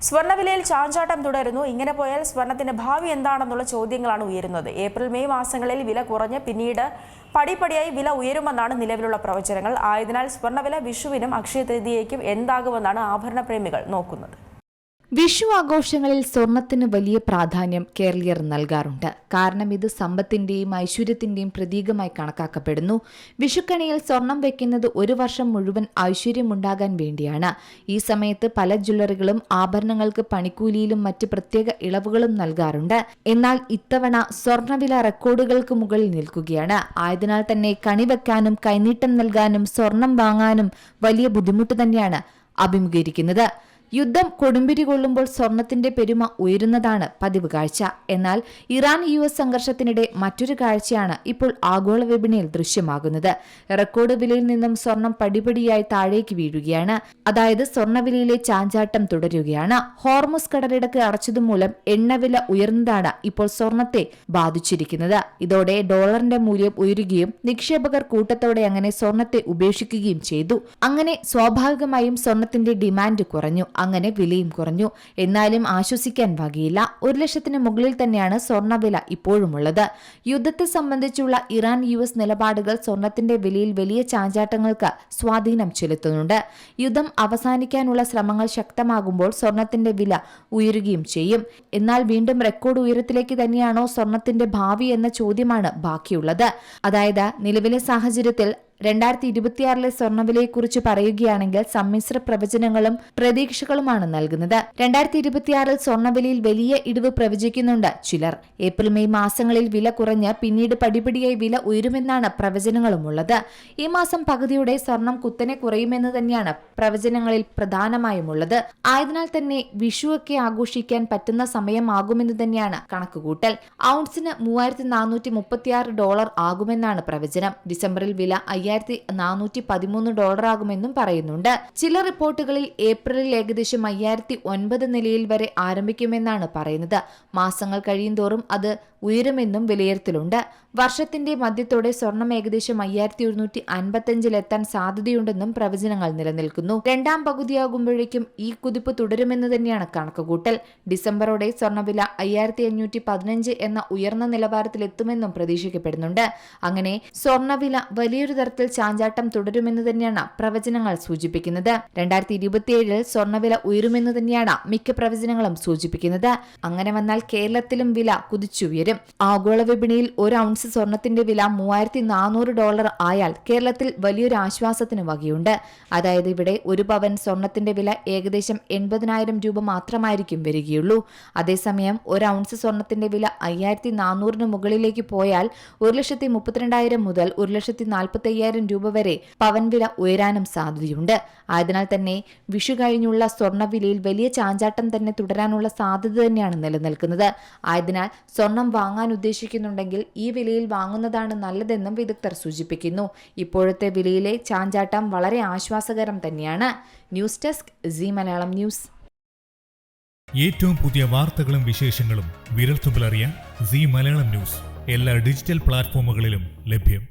സ്വർണ്ണവിലയിൽ ചാഞ്ചാട്ടം തുടരുന്നു. ഇങ്ങനെ പോയാൽ സ്വർണ്ണത്തിന്റെ ഭാവി എന്താണെന്നുള്ള ചോദ്യങ്ങളാണ് ഉയരുന്നത്. ഏപ്രിൽ മെയ് മാസങ്ങളിൽ വില കുറഞ്ഞ് പിന്നീട് പടിപടിയായി വില ഉയരുമെന്നാണ് നിലവിലുള്ള പ്രവചനങ്ങൾ. ആയതിനാൽ സ്വർണ്ണവില വിഷുവിനും അക്ഷയ തൃതീയയ്ക്കും എന്താകുമെന്നാണ് ആഭരണ പ്രേമികൾ നോക്കുന്നത്. വിഷു ആഘോഷങ്ങളിൽ സ്വർണത്തിന് വലിയ പ്രാധാന്യം കേരളീയർ നൽകാറുണ്ട്. കാരണം ഇത് സമ്പത്തിന്റെയും ഐശ്വര്യത്തിന്റെയും പ്രതീകമായി കണക്കാക്കപ്പെടുന്നു. വിഷുക്കണിയിൽ സ്വർണം വെക്കുന്നത് ഒരു വർഷം മുഴുവൻ ഐശ്വര്യമുണ്ടാകാൻ വേണ്ടിയാണ്. ഈ സമയത്ത് പല ജ്വല്ലറികളും ആഭരണങ്ങൾക്ക് പണിക്കൂലിയിലും മറ്റ് പ്രത്യേക ഇളവുകളും നൽകാറുണ്ട്. എന്നാൽ ഇത്തവണ സ്വർണ്ണവില റെക്കോർഡുകൾക്ക് മുകളിൽ നിൽക്കുകയാണ്. ആയതിനാൽ തന്നെ കണി വെക്കാനും കൈനീട്ടം നൽകാനും സ്വർണം വാങ്ങാനും വലിയ ബുദ്ധിമുട്ട് തന്നെയാണ് അഭിമുഖീകരിക്കുന്നത്. യുദ്ധം കൊടുമ്പിരി കൊള്ളുമ്പോൾ സ്വർണത്തിന്റെ പെരുമ ഉയരുന്നതാണ് പതിവ് കാഴ്ച. എന്നാൽ ഇറാൻ US സംഘർഷത്തിനിടെ മറ്റൊരു കാഴ്ചയാണ് ഇപ്പോൾ ആഗോള വിപണിയിൽ ദൃശ്യമാകുന്നത്. റെക്കോർഡ് വിലയിൽ നിന്നും സ്വർണം പടിപടിയായി താഴേക്ക് വീഴുകയാണ്. അതായത് സ്വർണ്ണവിലയിലെ ചാഞ്ചാട്ടം തുടരുകയാണ്. ഹോർമുസ് കടലിടുക്ക് അടച്ചതുമൂലം എണ്ണവില ഉയർന്നതാണ് ഇപ്പോൾ സ്വർണത്തെ ബാധിച്ചിരിക്കുന്നത്. ഇതോടെ ഡോളറിന്റെ മൂല്യം ഉയരുകയും നിക്ഷേപകർ കൂട്ടത്തോടെ അങ്ങനെ സ്വർണത്തെ ഉപേക്ഷിക്കുകയും ചെയ്തു. അങ്ങനെ സ്വാഭാവികമായും സ്വർണത്തിന്റെ ഡിമാൻഡ് കുറഞ്ഞു. അങ്ങനെ വിലയും കുറഞ്ഞു. എന്നാലും ആശ്വസിക്കാൻ വകയില്ല. 1,00,000-ന് മുകളിൽ തന്നെയാണ് സ്വർണ്ണവില ഇപ്പോഴുമുള്ളത്. യുദ്ധത്തെ സംബന്ധിച്ചുള്ള ഇറാൻ US നിലപാടുകൾ സ്വർണത്തിന്റെ വിലയിൽ വലിയ ചാഞ്ചാട്ടങ്ങൾക്ക് സ്വാധീനം ചെലുത്തുന്നുണ്ട്. യുദ്ധം അവസാനിക്കാനുള്ള ശ്രമങ്ങൾ ശക്തമാകുമ്പോൾ സ്വർണത്തിന്റെ വില ഉയരുകയും ചെയ്യും. എന്നാൽ വീണ്ടും റെക്കോർഡ് ഉയരത്തിലേക്ക് തന്നെയാണോ സ്വർണത്തിന്റെ ഭാവി എന്ന ചോദ്യമാണ് ബാക്കിയുള്ളത്. അതായത് നിലവിലെ സാഹചര്യത്തിൽ 2026 സ്വർണ്ണവിലയെക്കുറിച്ച് പറയുകയാണെങ്കിൽ സമ്മിശ്ര പ്രവചനങ്ങളും പ്രതീക്ഷകളുമാണ് നൽകുന്നത്. 2026 സ്വർണ്ണവിലയിൽ വലിയ ഇടിവ് പ്രവചിക്കുന്നുണ്ട് ചിലർ. ഏപ്രിൽ മെയ് മാസങ്ങളിൽ വില കുറഞ്ഞ് പിന്നീട് പടിപടിയായി വില ഉയരുമെന്നാണ് പ്രവചനങ്ങളുമുള്ളത്. ഈ മാസം പകുതിയോടെ സ്വർണം കുത്തനെ കുറയുമെന്ന് തന്നെയാണ് പ്രവചനങ്ങളിൽ പ്രധാനമായുമുള്ളത്. ആയതിനാൽ തന്നെ വിഷുവൊക്കെ ആഘോഷിക്കാൻ പറ്റുന്ന സമയമാകുമെന്ന് തന്നെയാണ് കണക്കുകൂട്ടൽ. ഔൺസിന് $3,436 ആകുമെന്നാണ് പ്രവചനം. ഡിസംബറിൽ വില $5,413 ആകുമെന്നും പറയുന്നുണ്ട്. ചില റിപ്പോർട്ടുകളിൽ ഏപ്രിലിൽ ഏകദേശം 5,009 നിലയിൽ വരെ ആരംഭിക്കുമെന്നാണ് പറയുന്നത്. മാസങ്ങൾ കഴിയുന്തോറും അത് ഉയരുമെന്നും വിലയിരുത്തലുണ്ട്. വർഷത്തിന്റെ മധ്യത്തോടെ സ്വർണം ഏകദേശം 5,155 എത്താൻ സാധ്യതയുണ്ടെന്നും പ്രവചനങ്ങൾ നിലനിൽക്കുന്നു. രണ്ടാം പകുതിയാകുമ്പോഴേക്കും ഈ കുതിപ്പ് തുടരുമെന്ന് തന്നെയാണ് കണക്കുകൂട്ടൽ. ഡിസംബറോടെ സ്വർണ്ണവില 5,515 എന്ന ഉയർന്ന നിലവാരത്തിലെത്തുമെന്നും പ്രതീക്ഷിക്കപ്പെടുന്നുണ്ട്. അങ്ങനെ സ്വർണ്ണവില വലിയൊരു തരത്തിൽ ചാഞ്ചാട്ടം തുടരുമെന്ന് തന്നെയാണ് പ്രവചനങ്ങൾ സൂചിപ്പിക്കുന്നത്. 2027 സ്വർണ്ണവില ഉയരുമെന്ന് തന്നെയാണ് മിക്ക പ്രവചനങ്ങളും സൂചിപ്പിക്കുന്നത്. അങ്ങനെ വന്നാൽ കേരളത്തിലും വില കുതിച്ചുയരും. ആഗോള വിപണിയിൽ ഒരു ഔൺസ് സ്വർണത്തിന്റെ വില $3,400 ആയാൽ കേരളത്തിൽ വലിയൊരു ആശ്വാസത്തിന് വകയുണ്ട്. അതായത് ഇവിടെ ഒരു പവൻ സ്വർണത്തിന്റെ വില ഏകദേശം 80,000 മാത്രമായിരിക്കും വരികയുള്ളൂ. അതേസമയം ഒരു ഔൺസ് സ്വർണത്തിന്റെ വില 5,400-ന് മുകളിലേക്ക് പോയാൽ 1,32,000 മുതൽ 1,45,000 വരെ പവൻ വില ഉയരാനും സാധ്യതയുണ്ട്. ആയതിനാൽ തന്നെ വിഷു കഴിഞ്ഞുള്ള സ്വർണ്ണവിലയിൽ വലിയ ചാഞ്ചാട്ടം തന്നെ തുടരാനുള്ള സാധ്യത തന്നെയാണ് നിലനിൽക്കുന്നത്. ആയതിനാൽ സ്വർണം വാങ്ങാൻ ഉദ്ദേശിക്കുന്നുണ്ടെങ്കിൽ ഈ വിലയിൽ വാങ്ങുന്നതാണ് നല്ലതെന്നും വിദഗ്ധർ സൂചിപ്പിക്കുന്നു. ഇപ്പോഴത്തെ വിലയിലെ ചാഞ്ചാട്ടം വളരെ ആശ്വാസകരം തന്നെയാണ്. News desk Zee Malayalam news. ഏറ്റവും പുതിയ വാർത്തകളും വിശേഷങ്ങളും വിരൽത്തുമ്പിലറിയാൻ സീ മലയാളം ന്യൂസ് എല്ലാ ഡിജിറ്റൽ പ്ലാറ്റ്ഫോമുകളിലും ലഭ്യം.